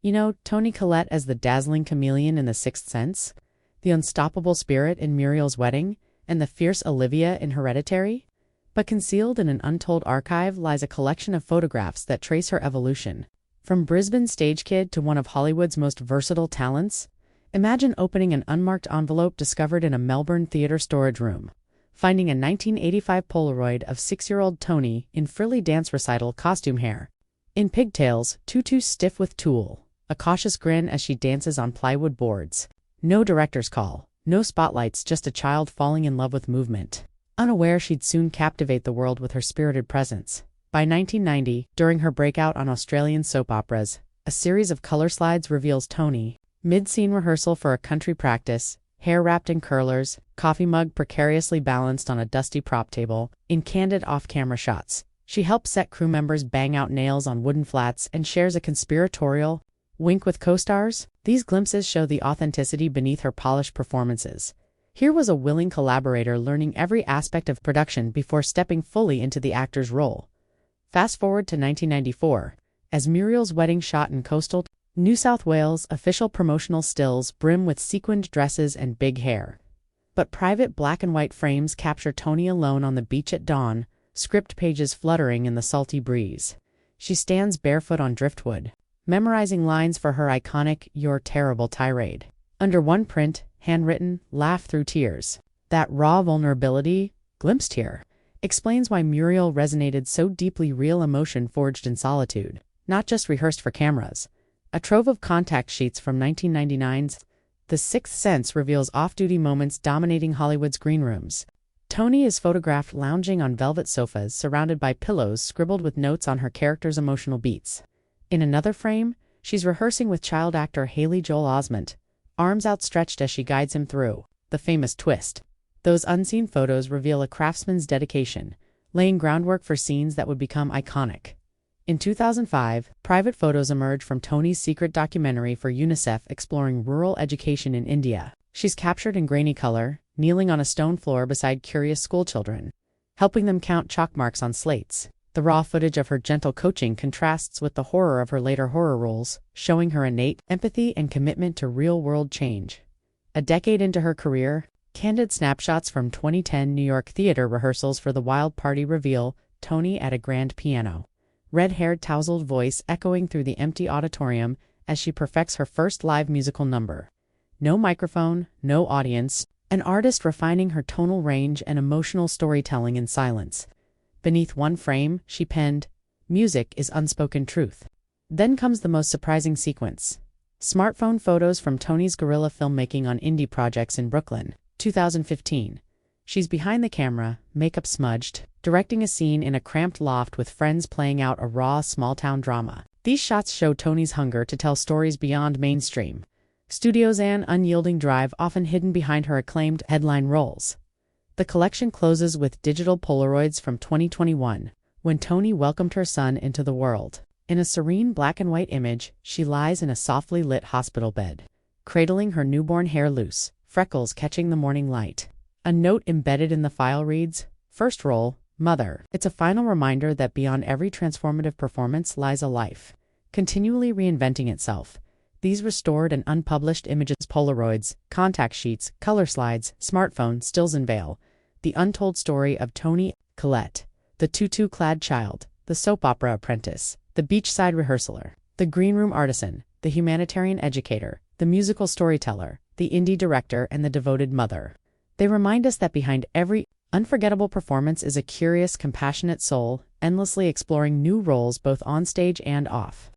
You know, Toni Collette as the dazzling chameleon in The Sixth Sense, the unstoppable spirit in Muriel's Wedding, and the fierce Olivia in Hereditary? But concealed in an untold archive lies a collection of photographs that trace her evolution. From Brisbane stage kid to one of Hollywood's most versatile talents, imagine opening an unmarked envelope discovered in a Melbourne theatre storage room, finding a 1985 Polaroid of 6-year-old Toni in frilly dance recital costume hair, in pigtails, tutu stiff with tulle, a cautious grin as she dances on plywood boards. No director's call, no spotlights, just a child falling in love with movement, unaware she'd soon captivate the world with her spirited presence. By 1990, during her breakout on Australian soap operas, a series of color slides reveals Toni, mid-scene rehearsal for a country practice, hair wrapped in curlers, coffee mug precariously balanced on a dusty prop table, in candid off-camera shots. She helps set crew members bang out nails on wooden flats and shares a conspiratorial wink with co-stars. These glimpses show the authenticity beneath her polished performances. Here was a willing collaborator learning every aspect of production before stepping fully into the actor's role. Fast forward to 1994, as Muriel's Wedding shot in coastal New South Wales, official promotional stills brim with sequined dresses and big hair. But private black and white frames capture Toni alone on the beach at dawn, script pages fluttering in the salty breeze. She stands barefoot on driftwood, memorizing lines for her iconic "You're Terrible" tirade. Under one print, handwritten, "Laugh through tears." That raw vulnerability, glimpsed here, explains why Muriel resonated so deeply. Real emotion forged in solitude, not just rehearsed for cameras. A trove of contact sheets from 1999's The Sixth Sense reveals off-duty moments dominating Hollywood's green rooms. Toni is photographed lounging on velvet sofas surrounded by pillows scribbled with notes on her character's emotional beats. In another frame, she's rehearsing with child actor Haley Joel Osment, arms outstretched as she guides him through the famous twist. Those unseen photos reveal a craftsman's dedication, laying groundwork for scenes that would become iconic. In 2005, private photos emerge from Toni's secret documentary for UNICEF exploring rural education in India. She's captured in grainy color, kneeling on a stone floor beside curious schoolchildren, helping them count chalk marks on slates. The raw footage of her gentle coaching contrasts with the horror of her later horror roles, showing her innate empathy and commitment to real-world change. A decade into her career, candid snapshots from 2010 New York theater rehearsals for The Wild Party reveal Toni at a grand piano, red-haired tousled voice echoing through the empty auditorium as she perfects her first live musical number. No microphone, no audience, an artist refining her tonal range and emotional storytelling in silence. Beneath one frame, she penned, "Music is unspoken truth." Then comes the most surprising sequence. Smartphone photos from Toni's guerrilla filmmaking on indie projects in Brooklyn, 2015. She's behind the camera, makeup smudged, directing a scene in a cramped loft with friends playing out a raw, small-town drama. These shots show Toni's hunger to tell stories beyond mainstream studios' and unyielding drive often hidden behind her acclaimed headline roles. The collection closes with digital Polaroids from 2021, when Toni welcomed her son into the world. In a serene black and white image, she lies in a softly lit hospital bed, cradling her newborn hair loose, freckles catching the morning light. A note embedded in the file reads, "First role, Mother." It's a final reminder that beyond every transformative performance lies a life, continually reinventing itself. These restored and unpublished images, Polaroids, contact sheets, color slides, smartphone, stills unveil the untold story of Toni Collette, the tutu-clad child, the soap opera apprentice, the beachside rehearsaler, the greenroom artisan, the humanitarian educator, the musical storyteller, the indie director, and the devoted mother. They remind us that behind every unforgettable performance is a curious, compassionate soul, endlessly exploring new roles both on stage and off.